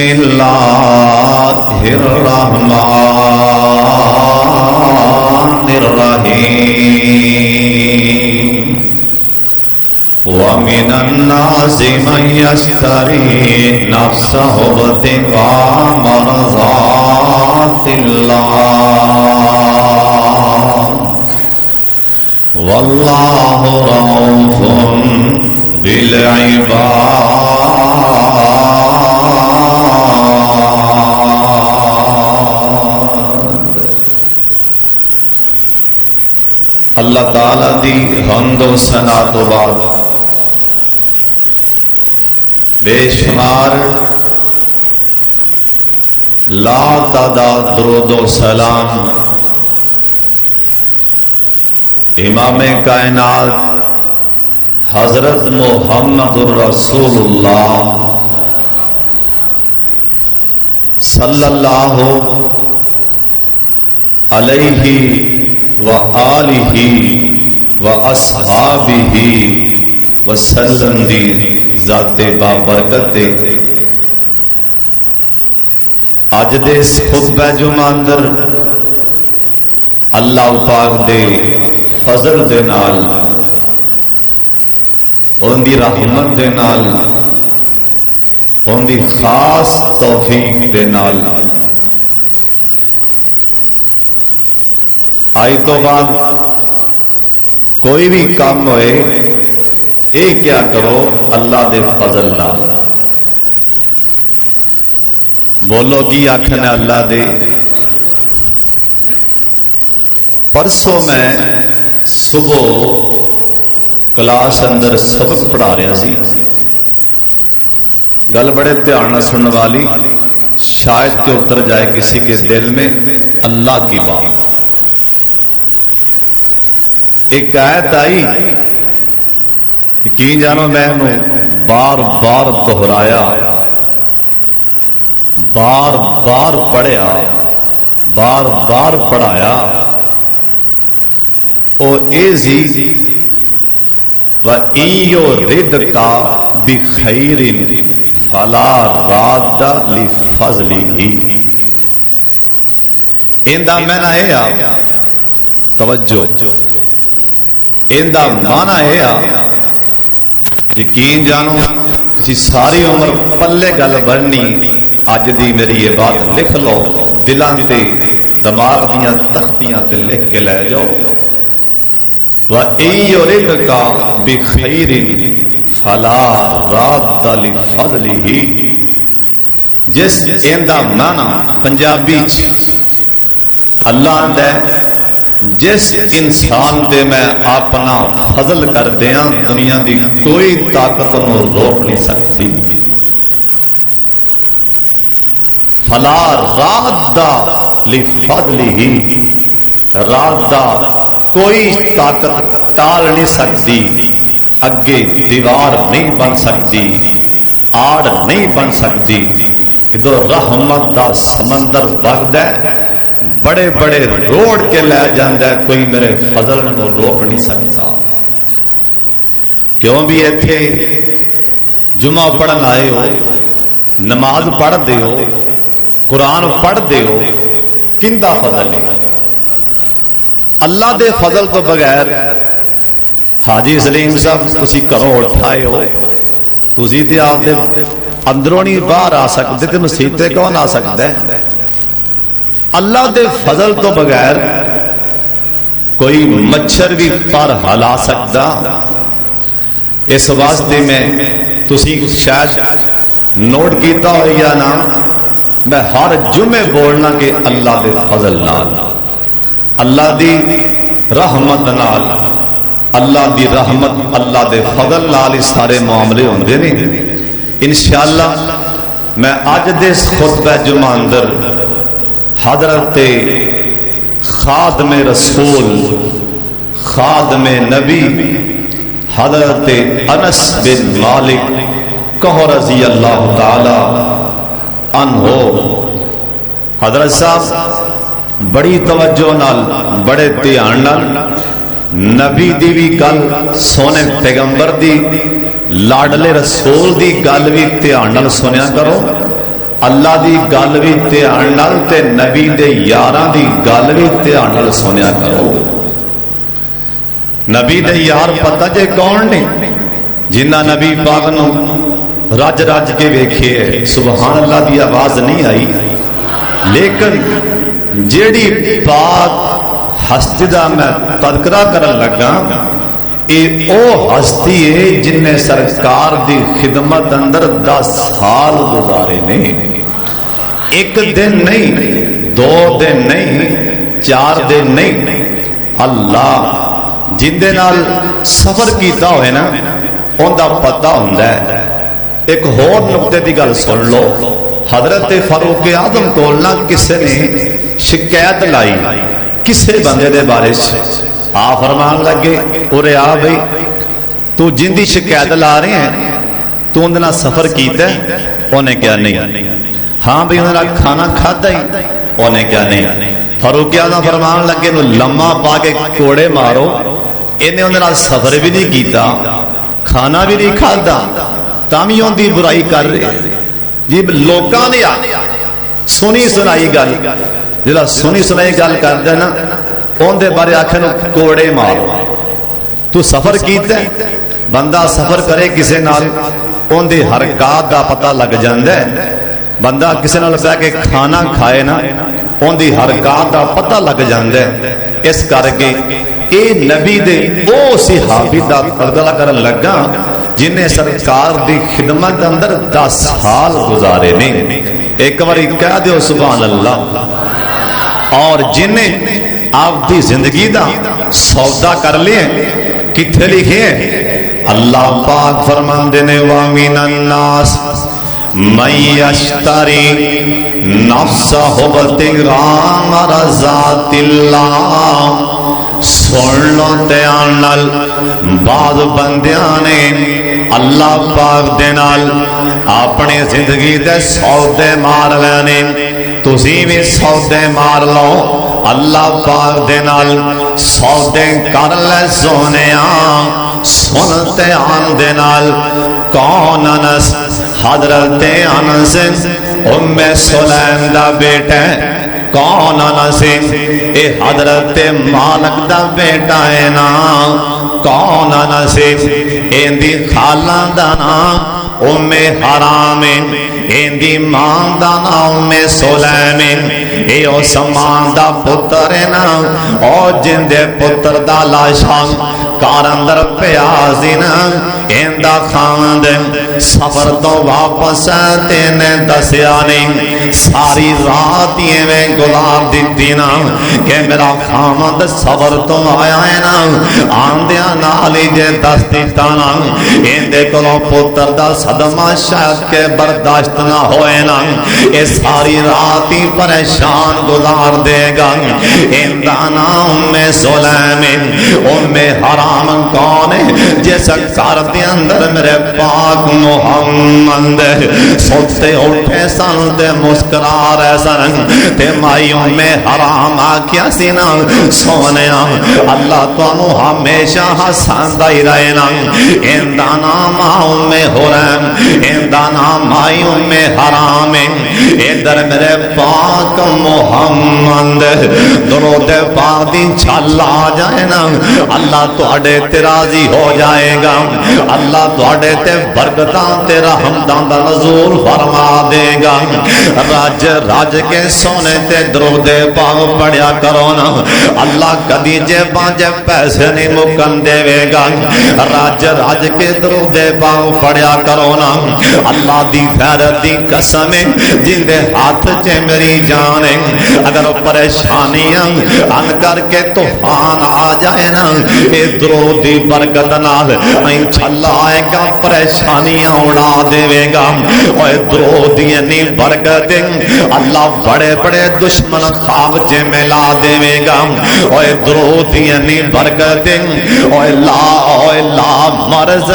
اللہ الرحمن الرحیم ومن الناس من یشتری نفسہ ابتغاء مرضات اللہ واللہ رؤوف بالعباد۔ اللہ تعالی دی حمد و ثنا تو بعد بے شمار لا تعداد درود و سلام امام کائنات حضرت محمد الرسول اللہ صلی اللہ علیہ وآلہ واصحابہ وسلم دی ذات بابرکت اج دے خطبہ جمعہ اندر اللہ پاک دے فضل دے نال ان دی رحمت دے نال ان دی خاص توفیق دے نال آئی تو بعد کوئی بھی کام ہوئے اے کیا کرو اللہ دے فضل نال بولو کی آخر اللہ دے۔ پرسوں میں صبح کلاس اندر سبق پڑھا رہا سی، گل بڑے دھیان سننے والی، شاید کہ اتر جائے کسی کے دل میں اللہ کی بات۔ ایک آیت آئی یقین جانو میں نے بار بار دہرایا، بار بار پڑھیا، بار بار پڑھایا، او ایزی وَإِن يُرِدْكَ بِخَيْرٍ فَلَا رَادَّ لِفَضْلِهِ۔ اندہ میں نہ ہے توجہ، اندہ مانا ہے یقین جانو کسی ساری عمر پلے گل بڑھنی، اج دی میری یہ بات لکھ لو، دلان تے دماغ دیاں تختیاں تے لکھ کے لے جاؤ۔ وَإِن يُرِدْكَ بِخَيْرٍ فَلَا رَادَّ لِفَضْلِهِ۔ جس اندہ مانا پنجابی اللہ دے جس انسان دے میں اپنا فضل کر دیاں دنیا دی کوئی طاقت نو روک نہیں سکتی۔ فَلَا رَادَّ لِفَضْلِهِ، رَادَّ کوئی طاقت ٹال نہیں سکتی، اگے دیوار نہیں بن سکتی، آڑ نہیں بن سکتی۔ ادھر رحمت دا سمندر وگدا ہے، بڑے بڑے روڑ کے لے جاندہ ہے، کوئی میرے فضل کو روک نہیں سکتا۔ کیوں بھی ایتھے جمعہ پڑھن آئے ہو، نماز پڑھ دے ہو، قرآن پڑھ دے ہو، کندہ فضل ہے؟ اللہ دے فضل تو بغیر حاجی سلیم صاحب تسی کرو اٹھائے ہو، تسی تے آپ دے اندروں نہیں باہر آ سکتے تے مسیطے کون آ سکتا ہے؟ اللہ دے فضل تو بغیر کوئی مچھر بھی پر ہلا سکتا؟ اس واسطے میں تسی شاید نوٹ کیتا ہو یا نا، میں ہر جمعے بولنا کہ اللہ دے فضل نال، اللہ دی رحمت نال، اللہ دی رحمت اللہ دے فضل نال اس سارے معاملے ہوندے نے۔ انشاءاللہ میں اج دے خطبہ جمعہ اندر حضرت خادم رسول خادم نبی حضرت انس بن مالک کہو رضی اللہ تعالی عنہ، حضرت صاحب بڑی توجہ نال بڑے دھیان نال نبی دی بھی گل، سونے پیغمبر دی لاڈلے رسول دی گل بھی دھیان نال سنیا کرو، اللہ دی گل بھی دھیان نال تے نبی دے یاراں دی گل بھی دھیان نال سنیا کرو. نبی دے یار پتہ جے کون نے؟ جنہ نبی پاک نو رج رج کے ویکھے سبحان اللہ دی آواز نہیں آئی، لیکن جیڑی پاک ہستی دا میں تذکرہ کرن لگا اے او ہستی ہے جن نے سرکار دی خدمت اندر 10 سال گزارے نے. ایک دن نہیں، 2 دن نہیں، 4 دن نہیں. اللہ جن دے نال سفر کیتا ہوئے نا ان دا پتہ ہوندا ہے. ایک ہور نقطے دی گل سن لو. حضرت فاروق اعظم کول نہ کسے نے شکایت لائی کسے بندے دے بارے چ. آ فرمان لگے اورے آ بھئی تو جن دی شکایت لا رہے ہیں تو اندر نہ سفر کیتا ہے؟ انہیں کیا نہیں. ہاں بھئی انہوں نے کھانا کھاتا ہی؟ انہیں کیا نہیں. فاروق اعظم فرمان لگے نو لمحہ پا کے کوڑے مارو، انہیں اندر نہ سفر بھی نہیں کیتا، کھانا بھی نہیں کھاتا، تامیوں دی برائی کر رہے. جی لوکاں نے سنی سنائی گل، جڑا سنی سنائی گل کردا نا اون دے بارے آکھن کوڑے مارو. تو سفر کیتا ہے؟ بندہ سفر کرے کسے نال اون دی حرکات دا پتہ لگ جاندا ہے. بندہ کسے نال بیٹھ کے کھانا کھائے نا اون دی حرکات دا پتہ لگ جاندا ہے. اس کر کے اے نبی دے او صحابی دا تذکرہ کرن لگا جن نے سرکار دی خدمت اندر 10 سال گزارے نے. ایک باری کہہ دیو سبحان اللہ. اور جن نے آپ دی زندگی دا سودا کر لیے کتنے لکھے ہیں؟ اللہ پاک فرماندے نے وَمِنَ النَّاسِ مَن يَشْتَرِي نَفْسَهُ ابْتِغَاءَ مَرْضَاتِ اللَّهِ. سن لو دھیان نال بعض بندیاں نے اللہ پاک دے نال اپنی زندگی دے سودے مار لینے. تسی بھی سودے مار لو اللہ پاک دے نال سودے کر لے سونیاں. سن دھیان دے نال کون انس؟ حضرت انس ام سلیم دا بیٹا ہے. کون انس؟ اے حضرت مالک دا بیٹا ہے نا. کون انس؟ ایندی خالہ دا نام ام حرام، ایندی ماں دا نام ام سلیم. اے عثمان دا پتر ہے نا، اور جن دے پتر دا لاشاں کار اندر پیازی نا. ایندا خاند سفر تو واپس تینے دسیا نہیں، ساری رات یہ میں گزار دیتی نا کہ میرا خامد سفر تو آیا ہے نا. آندیا نالی جے دس دیتا نا ایندے کلو پتر دا صدمہ شاید کے برداشت نہ ہوئے نا. اے ساری رات ہی پریشان گزار دے گا. ایندا نام میں سلیم ام حرام کون ہے؟ جیسا کر دے اندر میرے پاک محمد سوتے اٹھے سن دے مسکرا رہے سن تے مائیوں میں حرام آکیا سینا سونیا اللہ تو انو ہمیشہ ہساندا ہی رہے نا. ایندا نام آؤں میں حرام، ایندا نام آئیوں میں حرام. ادھر میرے پاک محمد درود پاک دی چھل آ جائے نا اللہ تو اڈے راضی ہو جائے گا. اللہ تواڈے تے برکتاں تے رحمتاں دا نزول فرما دے گا. راج راج کے سونے تے درود پاک پڑھیا کرو نا. اللہ کدی جے پانچ پیسے نہیں مکن دے گا. راج راج کے درود پاک پڑھیا کرو نا. اللہ دی غیرت دی قسم جن دے ہاتھ چے میری جان ہے. اگر پریشانیاں ان کر کے طوفان آ جائے نا اے درود دی برکت نال این چھلا آئے گا پریشانیاں اڑا دے گا. اوے درود دی نی برکت اللہ بڑے بڑے دشمن خواب چے ملا دے گا. اوے درود دی نی برکت اوے لا مرض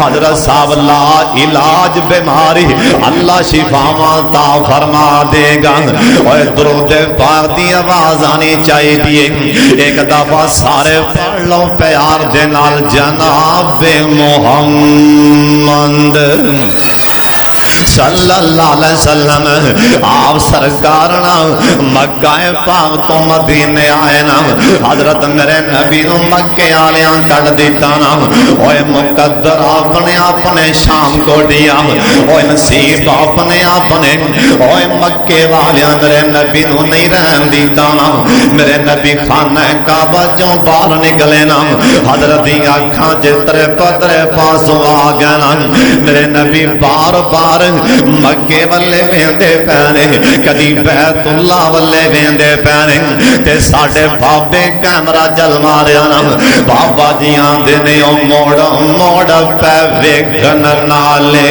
حضرت صاحب لا علاج بیماری اللہ شفا عطا فرما دے گا. اوے درود پاک دی آواز آنی چاہیے. ایک دفعہ سارے پڑھ لو پیار دے نال جناب محمد सल्लल्लाहु अलैहि वसल्लम आप सरकार ना मक्का पाक तो मदीने आए ना हजरत मेरे नबी नु मक्के वालियां कट दिता ना ओए मुकद्दर अपने अपने शाम को दिया ओए नसीब अपने अपने ओए मक्के वालियां मेरे नबी नु नहीं रहन दिता ना मेरे नबी खाना काबा चों बाहर निकले ना हजरत दी अखां च तरे पतरे पासों आ गया ना मेरे नबी बार बार मक्के वल्ले वेंदे पैने कदी बैतुल्ला वल्ले वेंदे पैने ते साडे बाबे कैमरा जल मारिया ना बाबा जी आंदे ने ओ मोड़ मोड़ पै वेखन नाले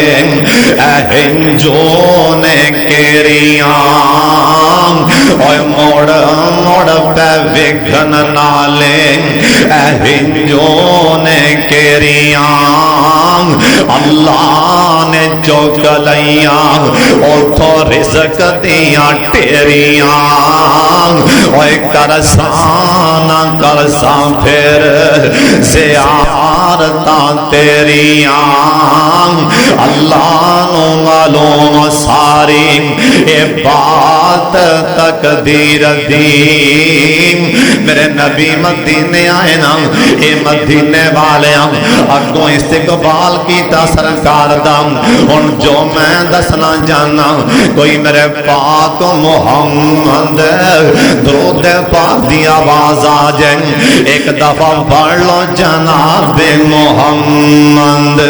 जो ने केरियां ओए मोड़ मोड़ पै वेखन नाले जो ने केरियां अल्लाह ने चौक लइया उथों रिज़्क दियां ढेरियां ओए करसाना करसा फिर ज़ियारतां तेरियां अल्लाह नु मालूम सारी ए बात तकदीर दी मेरे नबी मदीने आए ना ए मदीने वाले अगों इस्तकबाल कीता सरकार दा हुण जो मैं दसना जाना कोई मेरे पाक मुहम्मद दरूद पाक दी आवाज आ जाए एक दफा पढ़ लो जनाब मुहम्मद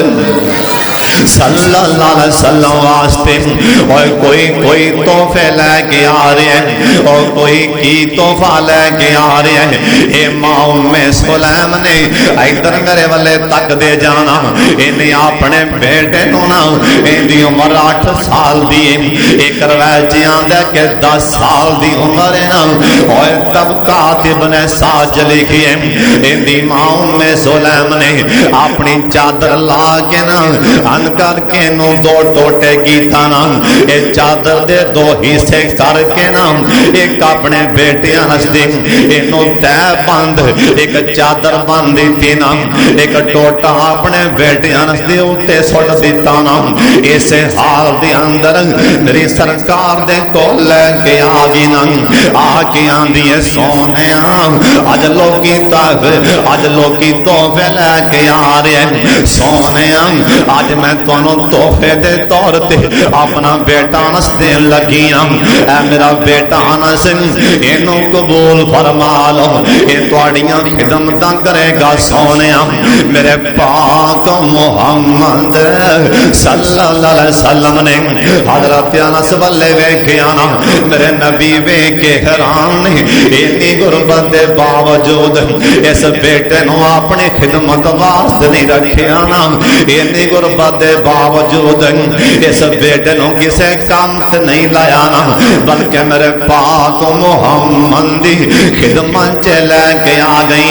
सल्लल्लाहु अलैहि वसल्लम वास्ते और कोई तोहफे लेके आ रहे हैं और कोई की तोहफा लेके आ रहे हैं ए मां उम्मे सुलैम ने इधर मेरे वाले तक दे जाना इन्हें अपने बेटे नु ना इनकी उम्र 8 साल दी एक रवायत आंदा कि 10 साल दी उम्र है ना और तब कातिब ने साज लिखी है इनकी मां उम्मे सुलैम ने अपनी चादर ला के ना करके नो दो टोटे कीता ना ये चादर दे दो हिस्से करके ना एक अपने बेटियां हसदी इनो तय बंद एक चादर बंद दी ना एक टोटा अपने बेटियां हसदी उत्ते सुट दिता ना इसे हाल दे अंदर मेरी सरकार दे कोल लेके आ गई ना आके आंदी है सोने अज लोकी तक अज लोकी तोहफे लेके आ रहे हैं सोने अज मैं तोहफे दे तौर ते अपना बेटा अनस देन लगी ऐ मेरा बेटा अनस इनू कबूल फरमा लो ये तुहाड़ियां खिदमतां करेगा सोने मेरे पाक मुहम्मद सल्लल्लाहु अलैहि वसल्लम ने हजरत अनस वल्ले वेखिया ना मेरे नबी वेख के हैरान ने इतनी गुरबत दे बावजूद इस बेटे नू अपनी खिदमत वास्ते नहीं रखिया ना इतनी गुरबत दे बावजूद इस बेटे नु किसे काम ते नहीं लाया ना बल्कि मेरे पाक मुहम्मद दी खिदमत च लेके आ गई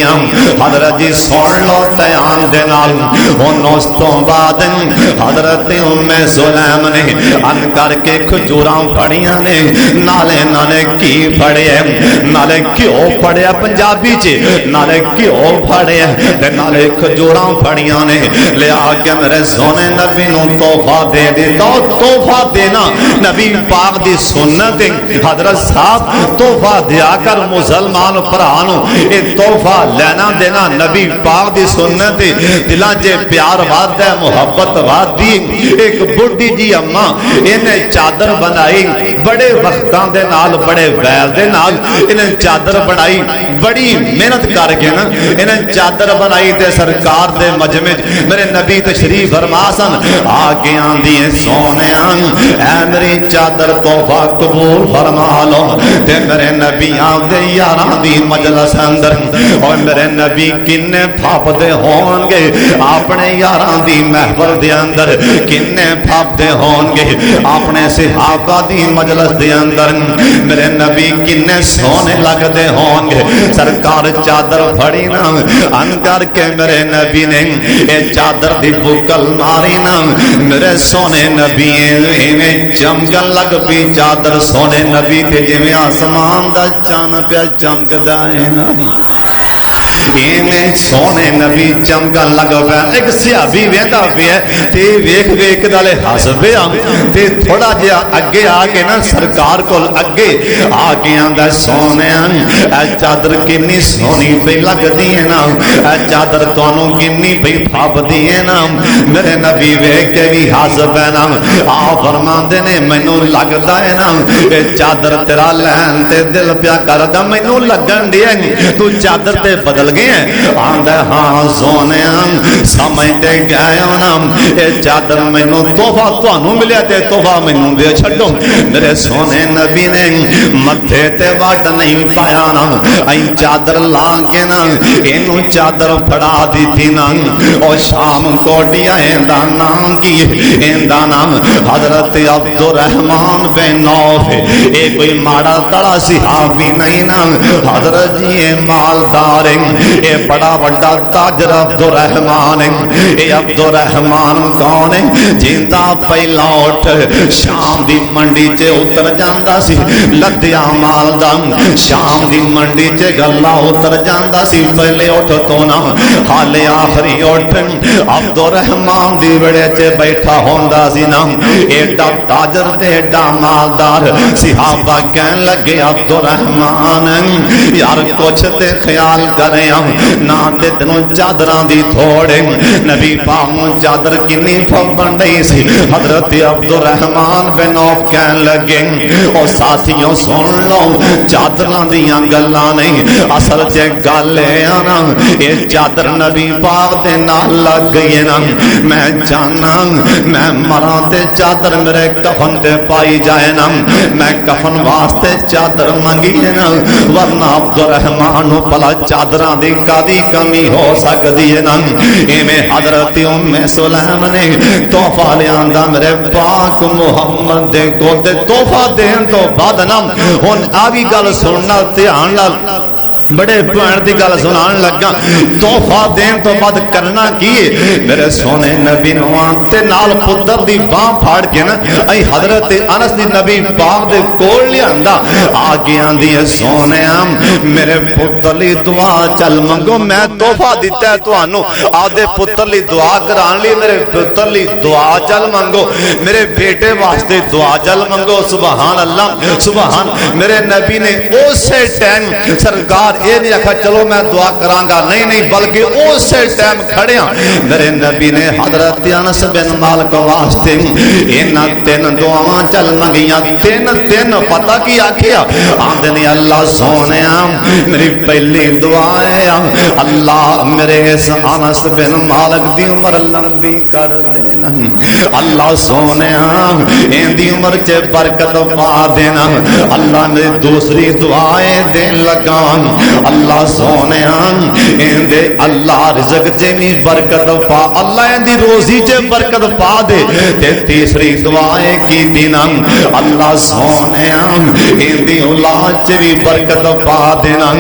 हजरत जी सुन लो ध्यान दे नाल हुन उस तो बाद हजरत उम्मे सुलैम ने अन करके खजूरां फड़ियां ने नाले नाले की फड़िया नाले घ्यो फड़िया पंजाबी च नाले घ्यो फड़िया ते नाले खजूरां फड़ियां ने लिया के मेरे सोने नबी नु तोहफा दे दिता तोहफा देना नबी पाक दी सुन्नत हजरत साहब तोहफा दिया कर मुसलमान भरा नु ये तोहफा लेना देना नबी पाक दी सुन्नत दिलां च प्यार वादा मुहब्बत वादी एक बुढ़ी जी अम्मा इन्हें चादर बनाई बड़े वक्तां दे नाल बड़े वैल दे नाल इन्हें चादर बनाई बड़ी मेहनत करके ना इन्हें चादर बनाई ते सरकार दे मजमे मेरे नबी तशरीफ फरमा सन आके आंदी है सोने ऐ मेरी चादर तोहफा कबूल फरमा लो ते मेरे नबी आंदे यारां दी मजलिस अंदर और मेरे नबी किन्ने फापदे होणगे अपने यारां दी महफिल दे अंदर किन्ने फापदे होणगे अपने सहाबा दी मजलिस दे अंदर मेरे नबी किन्ने सोने लगदे होणगे सरकार चादर फड़ी ना अन करके मेरे नबी ने ये चादर दी बुकल मारी ना मेरे सोने नबी इवें चमकन लग पी चादर सोने नबी ते जिवें आसमान दा चान पिया चमकदा है ना इवें सोने नबी चमकन लग पिया। एक सिहाबी वेंदा पिया ते वेख वेख नाले हस पिया ते थोड़ा जिहा अगे आके ना सरकार कोल अगे आके आंदा सोने ए चादर किन्नी सोहनी पई लगदी है ना, ए चादर तुहानू किन्नी पई फबदी है ना। मेरे नबी वेख के भी हस पैना। आ फरमांदे ने मैनू लगदा है ना ए चादर तेरा लैन ते दिल प्या करदा, मैनू लगन दिया तू चादर ते बदल गए। आंदा हाँ सोने समझते गए ना ए चादर मैनू तोहफा तुहानू मिलिया ते तोहफा मैनू दे छड्डो। मेरे सोने नबी ने मथे ते वट नहीं पाया ना, आई चादर ला के ना इनू चादर फड़ा दी ना। और शाम कोटिया इंदा नाम की, इंदा नाम हजरत अब्दुर्रहमान बिन औफ। ये कोई माड़ा तड़ा सिहाबी नहीं ना, हजरत जी ये मालदार है, ये बड़ा बड़ा ताजर अब्दुर्रहमान है। ये अब्दुर्रहमान कौन है? जिंदा पहला उठ शाम दी मंडी च उतर जांदा सी, लद्दिया मालदा शाम दी मंडी च गल्ला उतर जांदा सी। पहले उठ तो ना हाले आखिरी उठ अब्दुर्रहमान दी वेड़े च बैठा होंदा सी ना। एडा ताजर ते एडा मालदार सिहाबा कहन लगे अब्दुर्रहमान यार कुछ ते ख्याल करे ना ते तेनों चादरां दी थोड़े। नबी पाक नूं चादर किन्नी फबन नहीं सी। हजरत अब्दुर्रहमान बिन औफ कहन लगे ओ साथियों सुन लो चादरां दियां गल्लां नहीं, असल च गल है ना ये चादर नबी पाक दे नाल लग गई है ना। मैं जाना मैं मरा ते चादर मेरे कफन ते पाई जाए ना, मैं कफन वास्ते चादर मंगी है ना, वरना अब्दुर्रहमान नूं भला चादरां दी कादी कमी हो सकदी है ना। इवें हजरत उम्मे सुलैम ने तोहफा लियांदा मेरे पाक मुहम्मद दे कोल ते तोहफा देण तो बाद ना हुण आ भी गल सुनना ध्यान नाल, बड़े भैन की गल सुनान लगा। तोहफा देन तो बाद करना की मेरे सोने नबी ते नाल पुत्र दी बांह फाड़ के ना आई हजरत अनस दी नबी पाक दे कोल लियांदा। आगे आंदी है सोने मेरे पुत्र ली दुआ चल मंगो, मैं तोहफा दिता है तुहानू आदे पुत्र ली दुआ कराने ली, मेरे पुत्र ली दुआ चल मंगो, मेरे बेटे वास्ते दुआ चल मंगो। सुभान अल्लाह सुभान। मेरे नबी ने उसे टाइम सरकार ये नहीं आखा चलो मैं दुआ करांगा, नहीं नहीं बल्कि उसे टाइम खड़िया मेरे नबी ने हजरत अनस बिन मालिक वास्ते इन्हां तीन दुआवां चल मंगियां। तीन तीन पता की आखिया आंदे ने अल्लाह सोने मेरी पहली दुआ है अल्लाह मेरे इस अनस बिन मालिक दी उम्र लंबी कर देना, अल्लाह सोने इहदी उम्र च बरकत पा देना। अल्लाह मेरी दूसरी दुआएं देन लगा अल्लाह सोने इहदे अल्लाह रिज़्क च भी बरकत पा, अल्लाह इहदी रोजी च बरकत पा दे। ते तीसरी दुआएं की ना अल्लाह सोने इहदी औलाद च भी बरकत पा देना।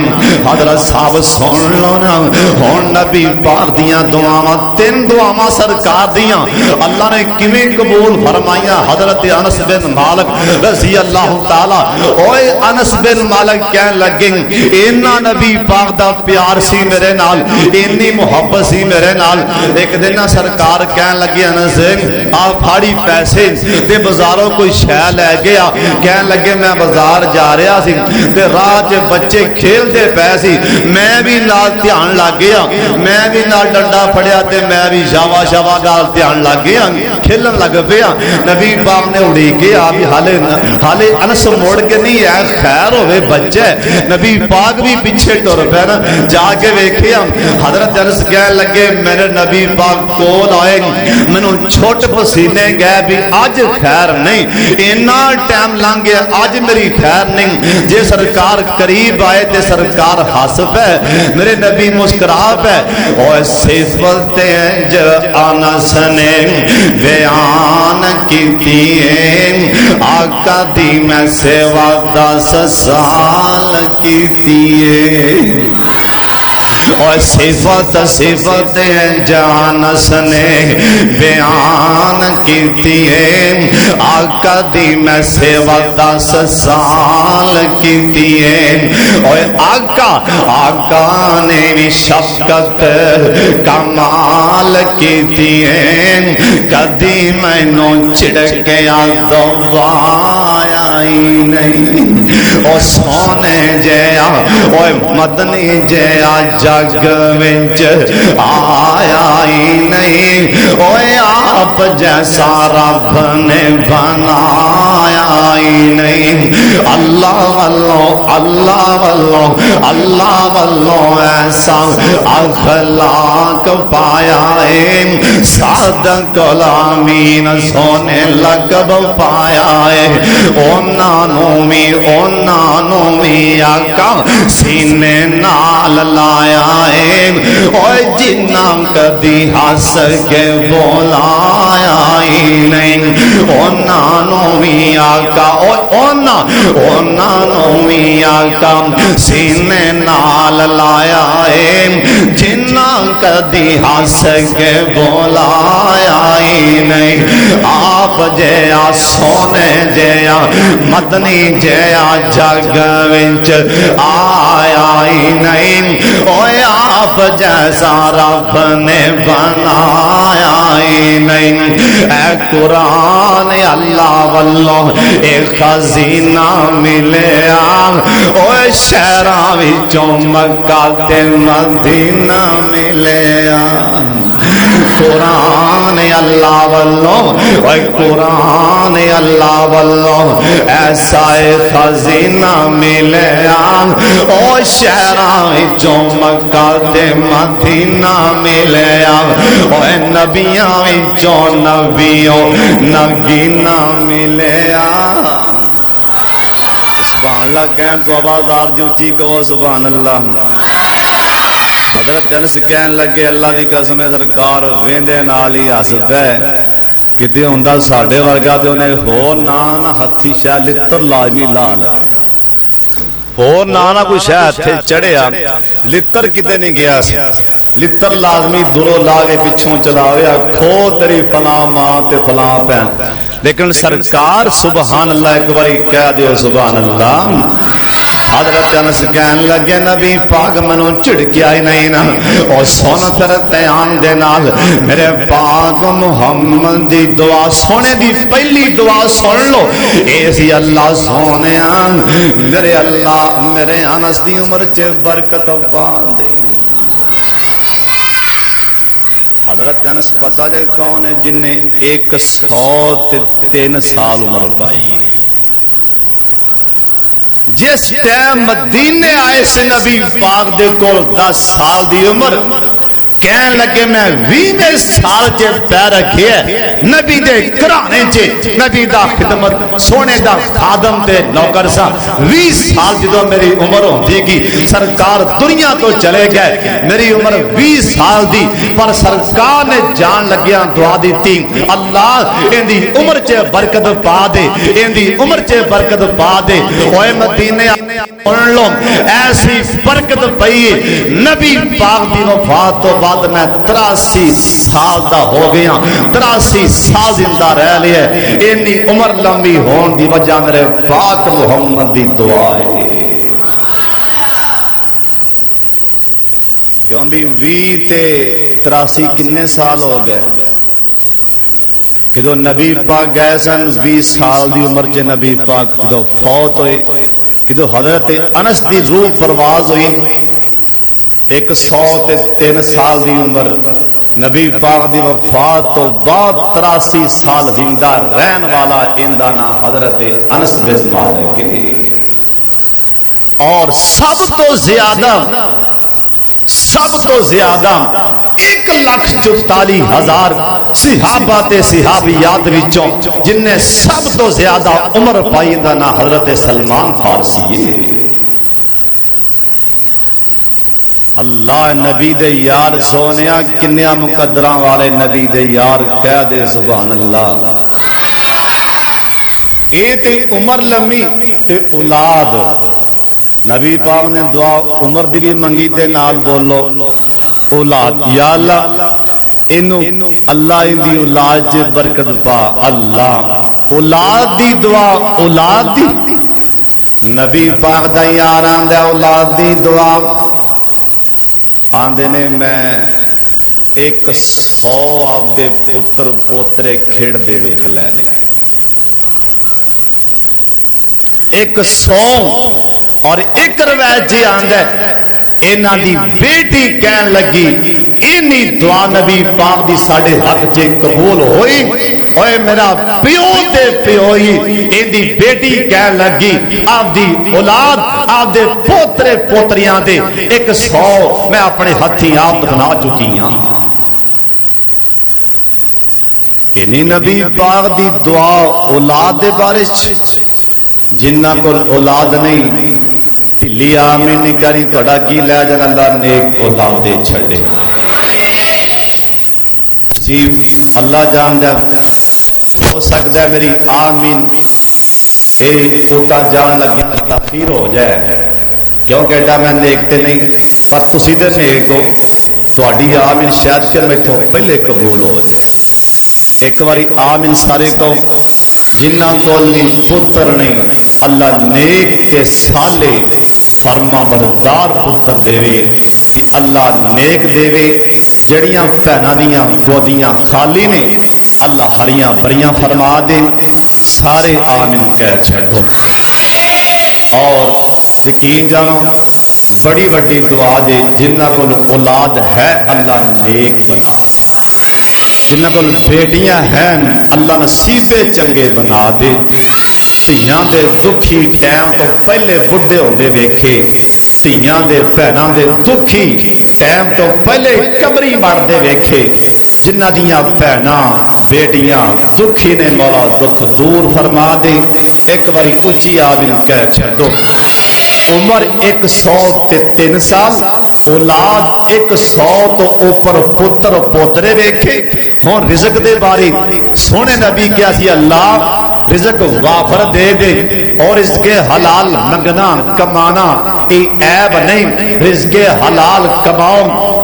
हजरत साहब सुन लो ना हुण नबी पाक दियां दुआवां तीन दुआवां सरकार दियां अल्लाह ने किवें कबूल फरमाइयां। हजरत अनस बिन मालिक रज़ी अल्लाह तआला ओए अनस बिन मालिक कहन लगे इन्ना नबी पाक दा प्यार सी मेरे नाल, इन्नी मुहब्बत सी मेरे नाल। एक दिन ना सरकार कहन लगे अनस आ फाड़ी पैसे ते बाजारों कोई शै लै गया। कहन लगे मैं बाजार जा रहा सी ते राह च बच्चे खेलते पै सी, मैं भी नाल ध्यान लग गया, मैं भी नाल डंडा फड़िया ते मैं भी शावा शावा गाल ध्यान लग गया, खेलन लग पिया। नबी पाक ने उड़ीके आ भी हाले अनस मोड़ के नहीं है खैर होवे बच्चे। नबी पाक भी पीछे टुर पे ना जाके वेखिया हजरत अनस कह लगे मेरे नबी पाक कोल आए मैनू छुट पसीने गए भी अज खैर नहीं, इन्ना टाइम लंघ गया अज मेरी खैर नहीं। जे सरकार करीब आए ते सरकार हस पे, मेरे नबी मुस्कुरा पे। और सिफत अनस ने बयान की आका दी मैं सेवा 10 साल की اور صفت صفت جانس نے بیان کیتی ہے آقا دی میں سیوا 10 سال کیتی ہے اور آقا نے بھی شفقت کمال کیتی ہے کدی مینوں چھڑکیا دوایا ہی نہیں اور سونے جیا اور مدنی جیا جگ وچ آیا ہی نہیں اور آپ جیسا رب نے بنایا ہی نہیں اللہ واللہ اللہ واللہ اللہ واللہ ایسا اخلاق پایا ہے صادق الامین سونے لقب پایا ہے انہوں میں آقا سینے نال لایا ہے اور جنہ کدی ہس کے بولایا ہی نہیں انہوں میں آقا انہوں میں آقا سینے نال لایا ہے جنہ کدی ہس کے بولایا ہی نہیں آپ جیا سونے جیا مدنی جیا جگ وچ آیا ہی نہیں اوے آپ جیسا رب نے بنایا ہی نہیں اے قرآن اللہ واللہ ایک خزینہ ملیا اوے شہراں وچوں مکہ تے مدینہ ملیا قرآن اللہ واللہ اوے قرآن اللہ واللہ ایسا خزینہ ملیا او شہراں وچوں مکہ تے مدینہ ملیا اوے نبیاں وچوں نبیوں نگینہ ملیا سبحان اللہ کہن تو آوازدار جو تھی کہو سبحان اللہ حضرت انس کہن لگے اللہ دی قسم سرکار ویندے نال ہی ہسدا ہے کتے ہوندا ساڈے ورگا تے اونے ہور نہ ہتھی شاہ لتر لازمی لا لے ہور نہ کوئی شاہ تے چڑھیا لتر کتے نہیں گیا سی لتر لازمی درو لا کے پچھوں چلاویا کھو تیری فلاں ماں تے فلاں بہن لیکن سرکار سبحان اللہ ایک باری کہہ دیو سبحان اللہ حضرت انس کہن لگے نبی پاک منوں چڑکیا ہی نہیں نا اور سن پھر دھیان دے نال میرے پاک محمد دی دعا سونے دی پہلی دعا سن لو اے سی اللہ سونیا میرے اللہ میرے انس دی عمر چ برکت پا دے حضرت انس پتہ جائے کون ہے جن نے 103 سال عمر پائی جس ٹائم مدینے آئے سے نبی پاک دے کو 10 سال دی عمر کہن لگے میں 20 سال چے پیر رکھے نبی دے کرانے چے نبی دا خدمت سونے دا خادم تے نوکر سا 20 سال جدو میری عمر ہوندی کی سرکار دنیا تو چلے گئے میری عمر 20 سال دی پر سرکار نے جان لگیا دعا دیتی اللہ ان دی عمر چے برکت پا دے ان دی عمر چے برکت پا دے اوے مدینے سن لو ایسی برکت پئی نبی پاک دی وفات تو بعد میں 83 سال دا ہو گیا 83 سال زندہ رہ لیا انی عمر لمبی ہون دی وجہ میرے پاک محمد دی دعا ہے کیوں بھی 20 تے 83 کنے سال ہو گئے کہ نبی پاک گئے سن 20 سال دی عمر چے نبی پاک جدو فوت ہوئے کہ حضرت انس دی روح پرواز ہوئی 103 سال دی عمر نبی پاک دی وفات تو بعد 83 سال زندہ رہن والا اندہ نا حضرت انس بن مالک اور سب تو زیادہ 1,44,000 صحابہ تے صحابیات وچوں جن نے سب تو زیادہ عمر پائی دا نا حضرت سلمان فارسی ہے اللہ نبی دے یار سونیا کنیا مقدراں والے نبی دے یار کہہ دے سبحان اللہ اے تے عمر لمبی تے اولاد नबी पाक ने दुआ उमर दी भी मंगी ते नाल बोलो औलाद या अल्लाह इनू अल्लाह इंदी औलाद च बरकत पा अल्लाह औलाद दी दुआ औलाद दी नबी पाक दा यार आंदा औलाद दी दुआ आंदे ने मैं 100 आपदे पुत्र पोतरे खेड़दे वेख लैने 100 और एक रवायत जी आंदा इन्हां दी बेटी कहन लगी इन्नी दुआ नबी पाक दी साडे हक च कबूल होई ओए मेरा प्यो ते प्यो ही इहदी बेटी कहन लगी आपदी औलाद आपदे पोतरे पोतरियां दे 100 मैं अपने हथी आप बना चुकी हां इन्नी नबी पाक दी दुआ औलाद दे बारे च जिन्ना को औलाद नहीं ढिली आमीन नहीं करी तुहाडा की लै जाना अल्लाह नेक औलाद दे छड़े जी अल्लाह जानदा हो सकता है मेरी आमीन ए पोता जान लगे ताखीर हो जाए क्यों कहता मैं देखते नहीं पर तुसी ते नेक हो तुहाडी आमीन शायद फिर मैथों पहले कबूल हो जाए एक बारी आमीन सारे को जिन्ना कोल नहीं पुत्र नहीं अल्लाह नेक ते साले फरमा बरदार पुत्र देवे कि अल्लाह नेक देवे जड़ियां भैनां दियां गोदियां खाली ने अल्लाह हरियां भरियां फरमा दे सारे आमीन कह छड़ो और यकीन जानो बड़ी बड़ी दुआ दे जिन्ना कोल औलाद है अल्लाह नेक बना जिन्हां कोल बेटियां हैं अल्लाह नसीबे चंगे बना दे ਧੀਆਂ ਦੇ ਦੁਖੀ ਟਾਈਮ ਤੋਂ ਪਹਿਲੇ ਬੁੱਢੇ ਹੁੰਦੇ ਵੇਖੇ ਧੀਆਂ ਦੇ ਭੈਣਾਂ ਦੇ ਦੁਖੀ ਟਾਈਮ ਤੋਂ ਪਹਿਲੇ ਕਬਰੀ ਵੜਦੇ ਵੇਖੇ ਜਿਨ੍ਹਾਂ ਦੀਆਂ ਭੈਣਾਂ ਬੇਟੀਆਂ ਦੁਖੀ ਨੇ ਮੌਲਾ ਦੁੱਖ ਦੂਰ ਫਰਮਾ ਦੇ ਇੱਕ ਵਾਰੀ ਉੱਚੀ ਆਵਾਜ਼ ਨਾਲ ਕਹਿ ਛੱਡੋ उमर 103 साल औलाद 100 तो ऊपर पुत्र पोतरे वेखे हुण रिज़्क दे बारे सोने नबी क्या सी अल्लाह रिज़्क वाफर दे दे और इसके हलाल मंगना कमाना ऐब नहीं रिज़्क हलाल कमाओ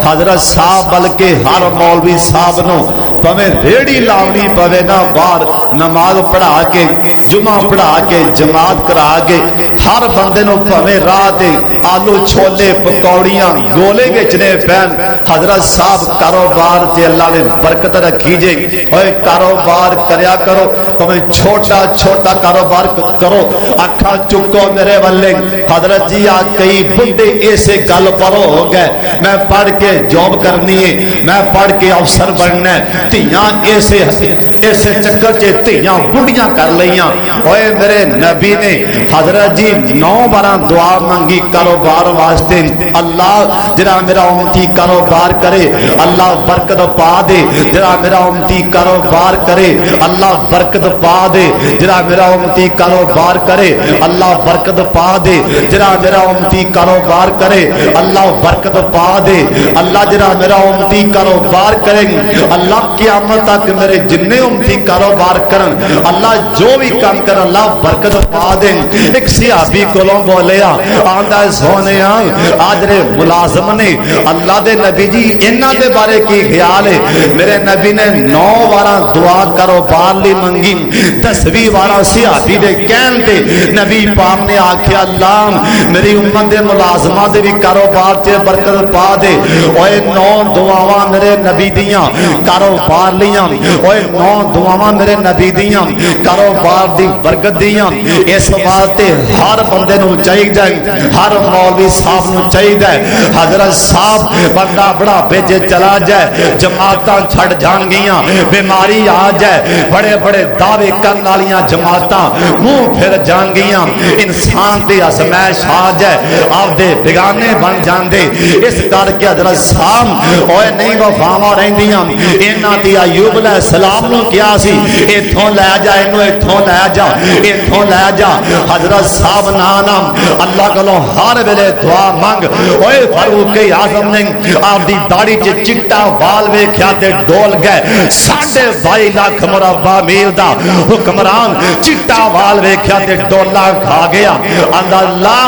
हजरत साहब बल्कि हर मौलवी साहब नो पवे रेड़ी लावनी पवे ना बाहर नमाज पढ़ा के जुमा पढ़ा के जमात करा के हर बंदे नो पवे राह ते आलू छोले पकौड़ियां गोले बेचने पैन हजरत साहब कारोबार ते अल्लाह ने बरकत रखी जे ओए कारोबार करया करो पवे छोटा छोटा कारोबार करो अखा चुको मेरे वल्ले हजरत जी आ कई बुढ़े ऐसे गल पर हो गए मैं पढ़ के जॉब करनी है मैं पढ़ के अफसर बनना है ਧੀਆਂ ऐसे चक्कर च ਧੀਆਂ बुढ़ियां कर लिया ओए मेरे नबी ने हजरत जी 9 बार दुआ मंगी कारोबार वास्ते अल्लाह जरा मेरा उम्मती कारोबार करे अल्लाह बरकत पा दे जरा मेरा उम्मती कारोबार करे अल्लाह बरकत पा दे जरा मेरा उम्मती कारोबार करे अल्लाह बरकत पा दे जरा मेरा उम्मती कारोबार करे अल्लाह बरकत पा दे अल्लाह जरा मेरा उम्मती कारोबार करेंगे अल्लाह क़यामत तक मेरे जिन्ने उम्मती कारोबार करन अल्लाह जो भी काम कर अल्लाह बरकत पा दे एक सहाबी कोलों बोलिया आंदा सोनिया आज रे मुलाजम ने अल्लाह दे नबी जी इन्हां दे बारे की ख्याल है मेरे नबी ने 9 बार दुआ कारोबार ली मंगी 10वीं बार सहाबी दे कहन ते नबी पाक ने आख्या अल्लाह मेरी उम्मत दे मुलाजमां दे भी कारोबार च बरकत पा दे ओए 9 दुआवां मेरे नबी दियां कारोबार लियां ओए 9 दुआवां मेरे नबी दियां कारोबार दी बरकत दियां इस वास्ते हर बंदे नूं चाहिदा हर मौलवी साहब नूं चाहिदा हजरत साहब बंदा बुढ़ापे च चला जाए जमातां छड़ जाणगियां बीमारी आ जाए बड़े बड़े दावे करन वालियां जमातां मुंह फिर जाणगियां इंसान दी आजमाइश आ जाए आपदे बेगाने बन जांदे इस करके हजरत साहब ओए नहीं वफावां रहिंदियां इन्हां दी अयूब अलैहिस्सलाम नूं किया सी ए इथों लै जा, इनू इथों लै जा, इथों लै जा। हजरत साहब नाना अल्लाह कोलों हर वेले दुआ मंग। ओए फारूक आजम ने आपदी दाढ़ी च चिट्टा बाल वेख्या ते डोल गए। 22.5 लाख मुरब्बा मील दा हुक्मरान चिट्टा बाल वेख्या ते डोला खा गया। आंदा अल्लाह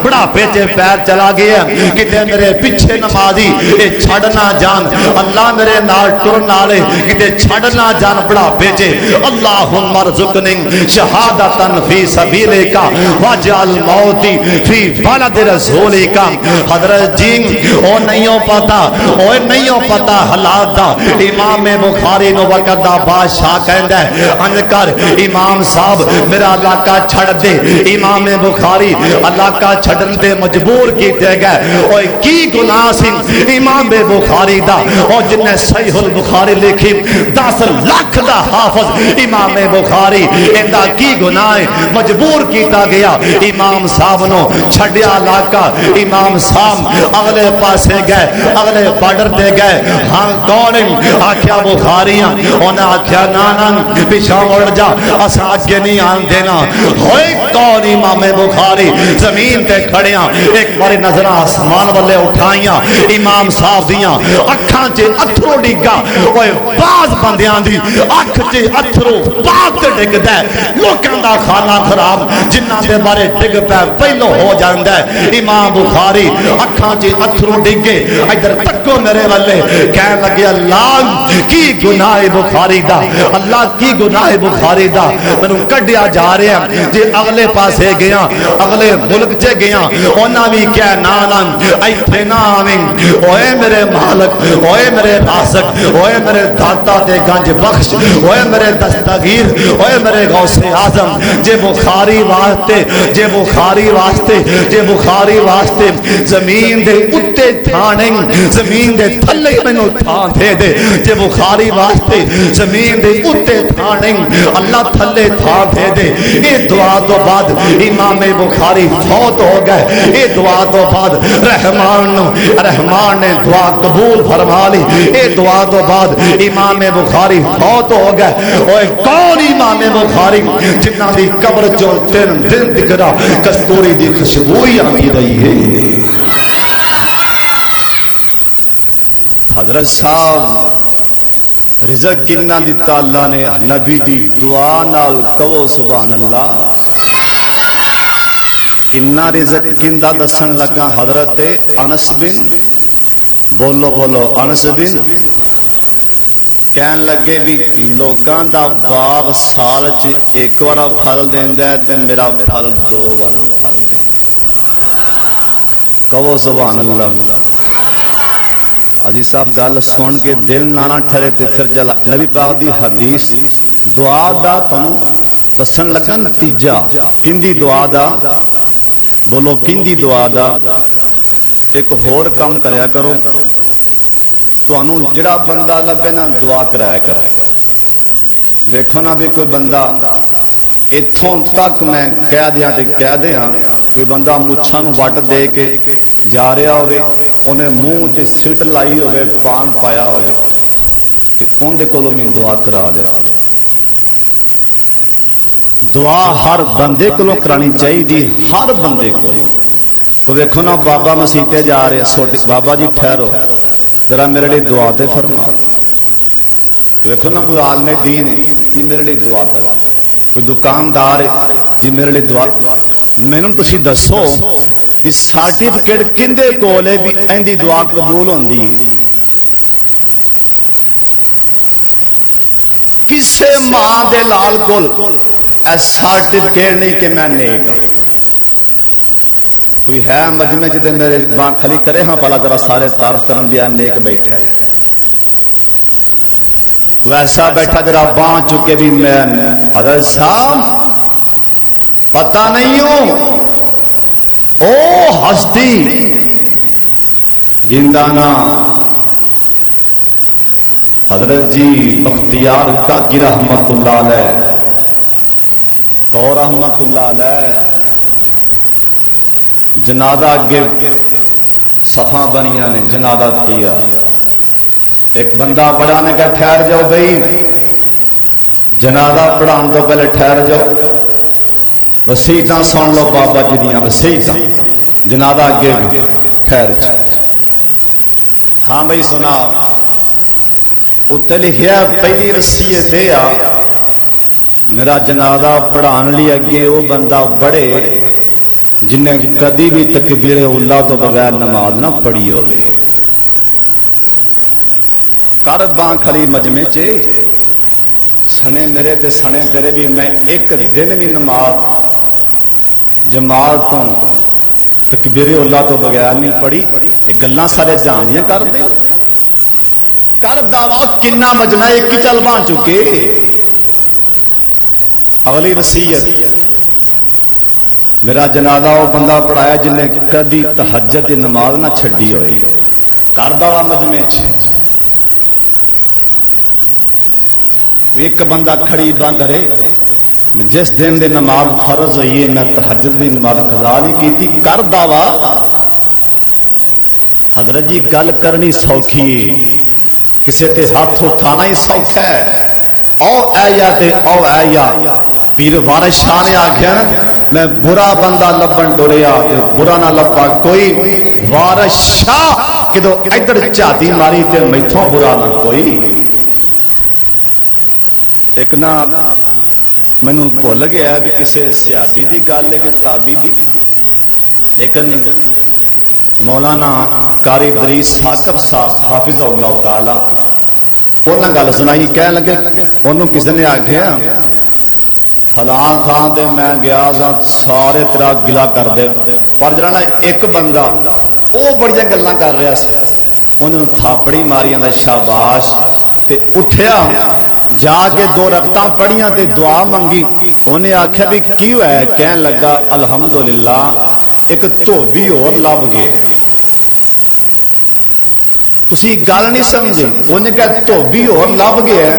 बुढ़ापे च पैर चला गया, किते मेरे पिछे नमाजी ये छड़ ना जान, अल्लाह मेरे नाल टुरन वाले किते छड़ ना जान बुढ़ापे च। अल्लाहुम्मा रज़ुकनी शहादतन फी सबीलिका वजअल मौती फी बलद रसूलिका। हजरत जी ओ नहीं पता, ओ नहीं पता हालात दा। इमाम बुखारी नु वक़्त दा बादशाह कहंदा है अंज कर इमाम साहब मेरा इलाका छड़ दे। इमाम बुखारी इलाका छड़न ते मजबूर कीते गए। ओए की गुनाह सी इमाम बुखारी दा, और जिन्ने सहीहुल बुखारी लिखी 10 लाख दा हाफिज इमाम बुखारी, इंदा की गुनाह है मजबूर कीता गया इमाम साहब नो छड़िया इलाका। इमाम साहब अगले पासे गए, अगले बॉर्डर ते गए। हाँ कौन आख्या बुखारियां, उन्हें आख्या ना ना पिछा मुड़ जा, असा अगे नहीं आन देना। होए कौन इमाम बुखारी जमीन ते खड़िया एक बारी नजर आसमान वाले उठाइया। इमाम साहब दियां अखां च अथरू डिग्गा। ओए बाज बंदियां दी अख च अथरू बाग ते डिगदा है। लोकां दा खाना खराब जिन्हां दे बारे डिग पै पहलो हो जांदा है। इमाम बुखारी अखां च अथरू डिगे, इधर तको मेरे वाले कहन लगे अल्लाह की गुनाह बुखारी दा, अल्लाह की गुनाह बुखारी दा मैनू कढ़िया जा रहा। जे अगले पासे गया, अगले मुल्क च गया, उन्हां भी कह ना ना इत्थे ना आवें। ओए मेरे मालक, ओए मेरे राज़िक, ओए मेरे दाता ते गंज बख्श, ओए मेरे दस्तगीर, ओए मेरे गौसे आजम, जे बुखारी वास्ते, जे बुखारी वास्ते, जे बुखारी वास्ते जमीन दे उत्ते थाने, जमीन दे थल्ले मैनू थां दे दे। जे बुखारी वास्ते जमीन दे उत्ते थाने, अल्लाह थल्ले थां दे दे। ये दुआ तो बाद इमाम बुखारी फौत हो गए। ये दुआ तो बाद रहमान ने दुआ कबूल फरमा ली। ये दुआ तो बाद इमाम बुखारी फौत हो गए। ओए कौन इमाम बुखारी जिन्हां दी कब्र चो 3 दिन दिखरा कस्तूरी दी खुशबू आती रही है। हजरत साहब रिज़क किन्ना दिता अल्लाह ने, नबी दी दुआ नाल कहो सुभान अल्लाह। किन्ना रिज़क किंदा दसन लगा हजरत अनस बिन, बोलो बोलो अनस बिन। कहन लगे भी लोगों का बाप साल च एक बार फल देंदा है ते मेरा फल 2 बार फल दे। कहो सुभान अल्लाह। अजी साहब गल सुन के दिल ना ठरे ते फिर चला नबी पाक दी हदीस दुआ दा तुहानू दसन लगा नतीजा। किंदी दुआ दा, बोलो किंदी दुआ दा। एक होर काम करया करो, तुहानू जिहड़ा बंदा लभे ना दुआ कराया करो। देखो ना भी कोई बंदा इथों तक मैं कह दिया ते कह दिया, कोई बंदा मुछां नू वट दे के जा रहा होवे, उन्हें मुंह च सिट लाई होवे, पान पाया होवे, ते उहदे कोलों भी दुआ करा लिया। दुआ हर बंदे कोलों करानी चाहिए, हर बंदे को। देखो ना बाबा मसीते जा रहे, बाबा जी ठहरो जरा मेरे लिए दुआ ते फरमा। देखो ना कोई आलमे दीन है जी मेरे लिए दुआ कर, कोई दुकानदार है जी मेरे लिए दुआ। मैनू तुसी दसो कि सर्टिफिकेट किंदे कोल है भी इंदी दुआ कबूल होंदी है? किसे मां दे लाल कोल सर्टिफिकेट नहीं कि मैं नेक हाँ। कोई है मजमे जिते मेरे बां खली करे हाँ भला जरा सारे तारीफ करन दिया नेक बैठा है, वैसा बैठा जरा बां चुके भी मैं हजरत साहब पता नहीं हो ओ हस्ती जिंदाना हजरत जी बख्तियार काकी रहमतुल्लाह अलैह, कौ रहमतुल्लाह अलैह। जनादा अगे सफा बनिया ने जनादा किया। एक बंदा बड़ा ने कहा ठहर जाओ भाई, जनाजा पढ़ाने तो पहले ठहर जाओ, वसीयतां सुन लो बाबा जी दियां वसीयतां। जनाजा अगे भी ठहर जाओ। हाँ भाई सुना, उत्ते लिखिया पहली वसीयत यह आ, मेरा जनाजा पढ़ाने लिए अगे वो बंदा बड़े जिन्हें कदी भी तकबीर उल्ला तो बगैर नमाज ना पढ़ी हो। कर बां खड़ी मजमे च सने मेरे ते सने तेरे भी मैं एक दिन भी नमाज जमात तो तकबीर उल्ला तो बगैर नहीं पढ़ी। ये गल्लां सारे जानदियां कर दे, कर दावा किन्ना मजमा एक ही चल बन चुके। अगली वसीयत, मेरा जनाजा वो बंदा पढ़ाया जिन्हें कदी तहज्जुद दी नमाज ना छड्डी होई। कर दावा मजमे च एक बंदा खड़ी बां करे, जिस दिन दी नमाज फर्ज हुई है मैं तहज्जुद दी नमाज कज़ा नहीं की। कर दावा। हजरत जी गल करनी सौखी, किसी ते हाथ उठाना ही सौखा है। ओ ऐया ते ओ ऐया, पीर वारिस शाह ने आख्या मैं बुरा बंदा लभन डुरिया ते बुरा ना लभा कोई। वारिस शाह किदो इधर झाती मारी ते मैथों बुरा ना कोई। एक ना मैनू भुल गया भी किसी सियाबी की गल है कि ताबी दी, लेकिन मौलाना कारी दरीस साकब साहब हाफिज़हुल्लाह ताला उन्हें गल सुनाई। कह लगे उन्होंने किसी ने आख्या फलां थां ते मैं गया सारे तेरा गिला कर दे, पर जरा ना एक बंदा वो बड़िया गल्लां कर रहा सी, उन्होंने थापड़ी मारी आंदा शाबाश ते उठिया जाके दो रकतां पढ़ियां ते दुआ मंगी। उन्हें आख्या भी की है? कहन लगा अल्हम्दुलिल्लाह एक धोबी और लभ गए। तुसी गल नहीं समझे। उन्हें कहा धोबी और लभ गया,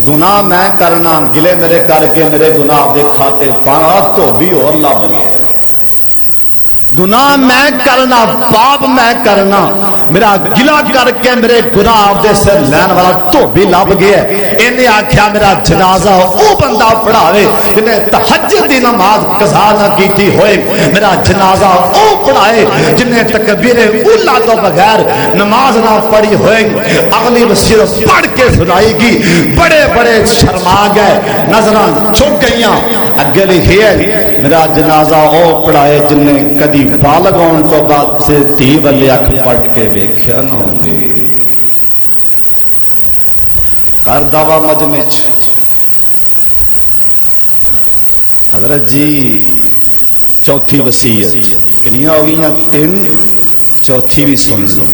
गुनाह मैं करना, गिले मेरे करके मेरे गुनाह दे खाते पाना, धोबी और लभ गया। गुनाह मैं करना, पाप मैं करना, मेरा गिला करके मेरे गुनाह दे सिर लैन वाला धोबी लभ गया। इन्हें आख्या मेरा जनाजा वो बंदा पढ़ावे जिन्हें तहज्जुद दी नमाज कज़ा ना कीती होए। मेरा जनाजा वो पढ़ाए जिन्हें तकबीर उल्ला तो बगैर नमाज ना पढ़ी होए। अगली वसीयत पढ़ के सुनाएगी। बड़े बड़े शर्मा गए, नजरां झुक गईयां। अगे लिखिए मेरा जनाजा वो पढ़ाए जिन्हें कदी बालग होने तो बाद से धी वाले अख पट के वेख्या ना होंगे। कर दावा मजमे च। हजरत जी चौथी वसीयत कितनियां हो गई? 3। चौथी भी सुन लो।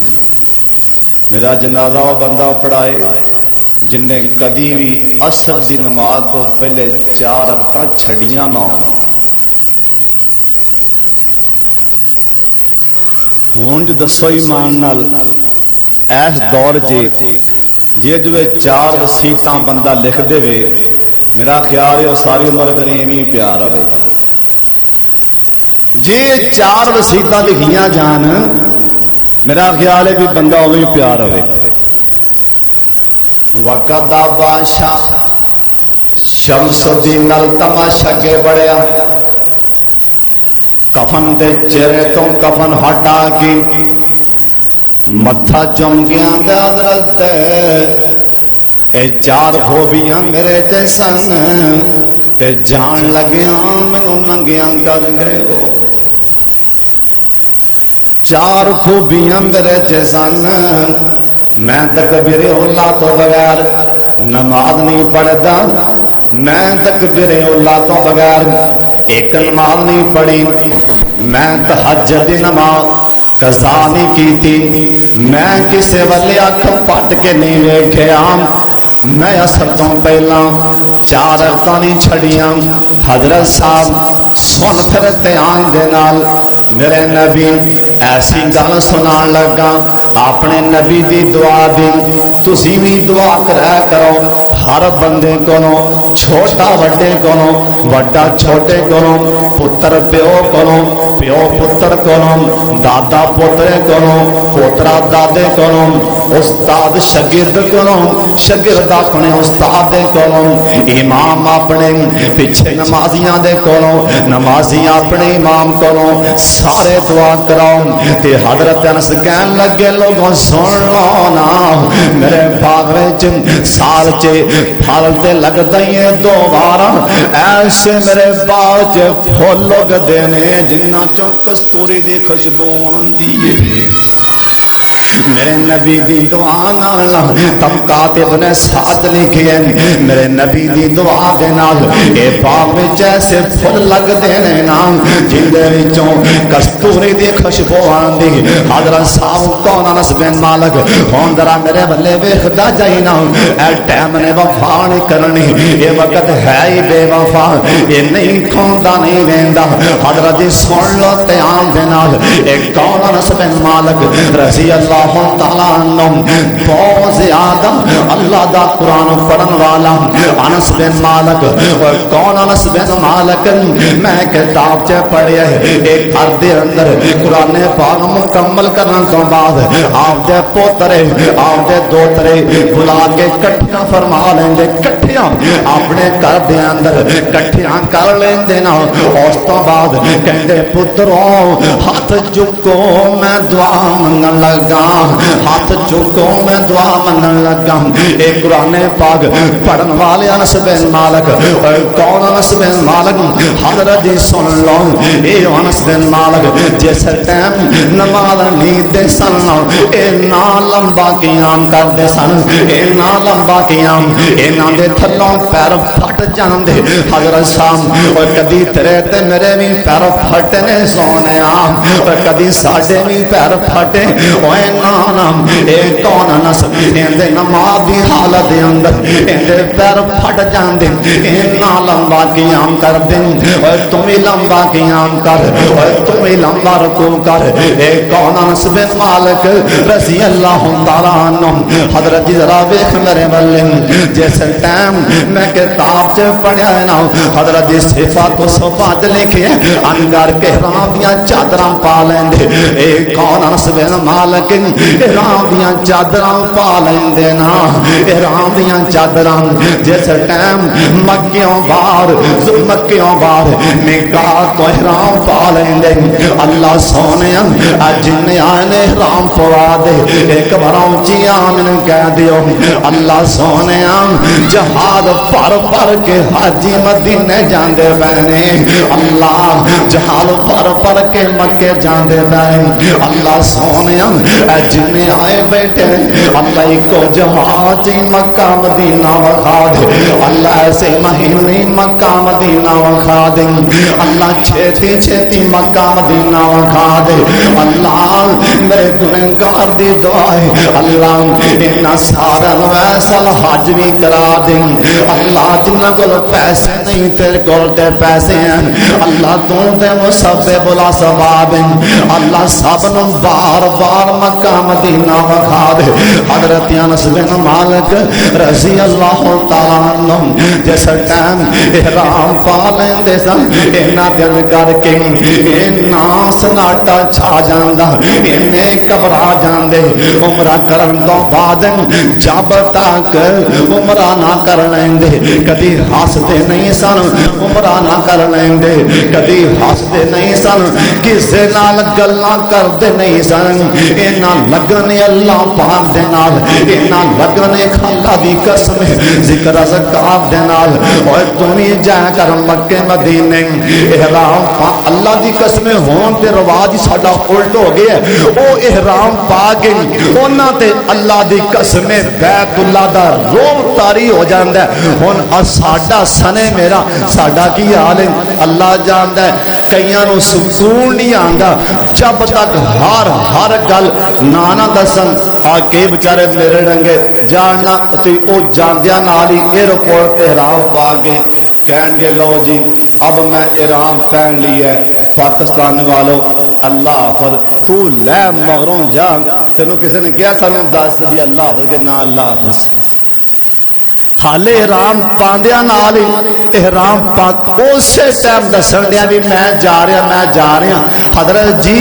मेरा जनाजा वो बंदा पढ़ाए जिन्हें कदी भी असर की नमाज तो पहले 4 रकतां छड़ियां ना हो। हुण जो दसो ईमान नाल इस दौर जे जे 4 वसीयतां बंदा लिख देवे, मेरा ख्याल है सारी उम्र तेरे इवें ही प्यार रहेगा। जे 4 वसीयतां लिखियां जान, मेरा ख्याल है भी बंदा उवें ही प्यार रहे। वक़्त दा बादशाह शमसुद्दीन नाल तमाशा के बड़िया, कफन दे चेहरे तो कफन हटा के मत्था चुम गया हजरत। ए 4 खूबियां मेरे ते सन ते जान लगिया मैनू नंगिया कर गए। 4 खूबियां मेरे ते सन, मैं तकबीर उल्ला तो बगैर नमाज नहीं पढ़ता, मैं तकबीर उल्ला तो बगैर एक नमाज नहीं पढ़ी, मैं तहज्जुद दी नमाज कज़ा नहीं कीती, मैं किसी वाले अख पट के नहीं वेख्या, मैं असर तो पहला 4 रकतां नहीं छड़ियां। हजरत साहब सुन फिर ध्यान दे नाल मेरे नबी ऐसी गल सुनान लगा अपने नबी दी दुआ दी। तुसी भी दुआ करा करो हर बंदे को چھوٹا وڈے کولوں وڈا چھوٹے کولوں پتر پیو کولوں پیو پتر کولوں دادا پوترے کولوں پوترا دادے کولوں استاد شاگرد کولوں شاگرد اپنے استاد کولوں امام اپنے پیچھے نمازیاں دے کولوں نمازی اپنے امام کولوں سارے دعا کراؤ تے حضرت انس کہن لگے لوگوں سن لو نا میرے باغ وچ سال چ پھل تے لگدا ہی دو بار ایسے میرے باغ چ پھل لگدے نے جنہاں چوں کستوری دی خوشبو آندی ہے میرے نبی دی دعا نال طبقات ابن سعد لکھے ہیں میرے نبی دی دعا دے نال اے باغ وچ ایسے پھل لگدے نے نا جن دے وچوں کستوری دی خوشبو آندی حضرت صاحب کون انس بن مالک ہن ذرا میرے بلے ویکھدا جائی نا اے ٹائم نے وفا نہیں کرنی اے وقت ہے ہی بے وفا اے نہیں کھوندا نہیں ویندا حضرت جی سن لو دھیان دے نال اے کون انس بن مالک رضی اللہ تعالیٰ عنہ بہت زیادہ اللہ دا قرآن پڑھن والا انس بن مالک اور کون انس بن مالک میں کتاب چ پڑھیا ہے ایک گھر دے اندر قرآن پاک مکمل کرنے تو بعد آپ دے پوترے آپ دے دوترے بلا کے کٹھیاں فرما لیندے کٹھیاں اپنے گھر دے اندر کٹھیاں کر لیندے نا اس تو بعد کہندے پتروں ہاتھ چکو میں دعا منگن لگا ہاتھ چکو میں دعا منگن لگا اے قرآن پاک پڑھن والے انس بن مالک کون انس بن مالک حضرت جی سن لو اے انس بن مالک جس ٹائم نماز نہیں دے سن اے نا لمبا قیام کر دے سن اے نا لمبا قیام اے نا دے تھلوں پیر پھٹ جاندے حضرت صاحب اور کدی تیرے تے میرے بھی پیر پھٹنے سونے اور کدی ساڈے بھی پیر پھٹے اوے نام اے کون انس اندے نماز دی حالت دے اندر اندے پیر پھٹ جاندے اینا لمبا قیام کر دیں اور تم ہی لمبا قیام کر اور تم ہی لمبا رکوع کر اے کون انس بن مالک رضی اللہ تعالیٰ عنہ حضرت جی ذرا ویکھ میرے بلے جس ٹائم میں کتاب چ پڑھیا ہے نا حضرت جی صفات و صفات لکھے انگار کے رابیاں چادراں پا لیندے اے کون انس بن مالک احرام دیاں چادراں پا لیندے نا احرام دیاں چادراں جس ٹائم مکیوں باہر نکاح تو احرام پا لیندے اللہ سونے جن آئے احرام پوا دے ایک بار اونچی آمین کہہ دیو اللہ سونے جہاد پر کے حاجی مدینے جاندے بہنے اللہ جہاد پر کے مکے جاندے بہنے اللہ سونے جن آئے بیٹھے اللہ کو جہاد مکہ مدینہ وکھا دے اللہ ایسے مہینے مکہ مدینہ وکھا دے اللہ چھتی مکہ مدینہ وکھا دے اللہ میرے گنہگار دی دعا ہے اللہ اتنا سارا ایسا حج بھی کرا دے اللہ جنہ کو پیسے نہیں تیرے کول تے پیسے ہیں اللہ تو دے مسبب بلا ثواب اللہ سب نو بار بار مکہ مدینہ وکھا دے حضرت انس بن مالک رضی اللہ تعالیٰ عنہ جس ٹائم احرام پا لیندے سن اینا دل کر کے اینا سناٹا چھا جاندا اینے گھبرا جاندے عمرہ کرن تو بعد جب تک عمرہ نہ کر لیندے کدی ہسدے نہیں سن عمرہ نہ کر لیندے کدی ہسدے نہیں سن کسے نال گلاں کردے نہیں سن اینا لگنے اللہ پاک دے نال اینا لگنے اللہ دی قسم ذکر اذکار دے نال اور تمہیں جا کر مکے مدینے احرام پا اللہ دی قسم ہون تے رواج ساڈا الٹ ہو گیا او احرام پا کے انہاں تے اللہ دی قسم بیت اللہ دا روح طاری ہو جاندا ہے ہن ساڈا سنے میرا ساڈا کی حال ہے اللہ جاندا ہے کئیاں نو سکون نہیں آندا جب تک ہر گل نانا دسن آ کے بچارے میرے رنگے جاننا تے او جاندیاں نال ہی ایئرپورٹ تے احرام پا کے کہن گے لو جی اب میں احرام پہن لیا ہے پاکستان والوں اللہ حافظ تو لے مغروں جا تینوں کسی نے کیا سانوں دس دی اللہ حافظ کہ نہ اللہ حافظ हाले इहराम पांदियां नाल ही इहराम पा उसे टाइम दसन दिया भी मैं जा रहा हजरत जी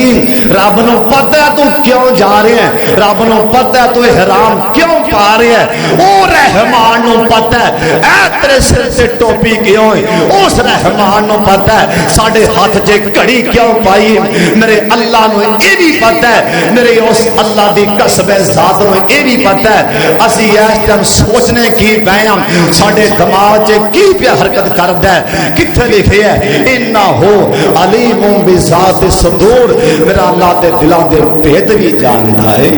रब नूं पता है तू क्यों जा रहा है, रब नूं पता है तू इहराम क्यों पा रहा है, ओ रहमान नूं पता है ऐ तेरे सिर से टोपी क्यों है, उस रहमान नूं पता है साडे हाथ च घड़ी क्यों पाई है, मेरे अल्लाह नूं ये भी पता है, मेरे उस अल्लाह दी कसम ज़ात नूं ये भी पता है। असीं इस टाइम सोचने की पए साडे दिमाग च की पिया हरकत करदा है, किथे लिखे है इन्ना हो अलीमुम बिज़ात सदूर, मेरा अल्लाह दे दिलां दे भेद भी जानदा है।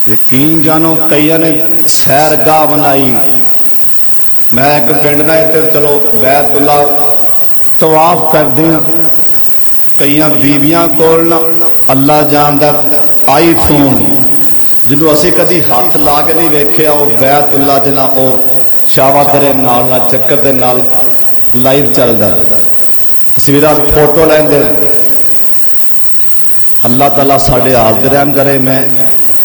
यकीन जानो कईयां ने सैरगाह बनाई, मैं एक पिंड ना इत्थे चलो बैतुल्ला तवाफ करदी हां, कईयां बीबियां कोल ना अल्लाह जानदा आईफोन जिन्हों असी कदी हाथ ला के नहीं वेख्या, वो बैतुल्ला च ना वो चावा तेरे नाल ना चक्कर दे नाल लाइव चलदा, तस्वीरां फोटो लैंदे। अल्लाह ताला साडे हालत रहम करे। मैं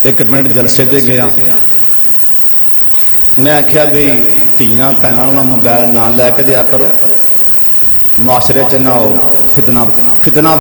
एक मिनट जलसे ते गया, मैं आख्या भी धीआं भैणां नूं मोबाइल ना लैके दिया करो, मुआशरे च ना हो फितना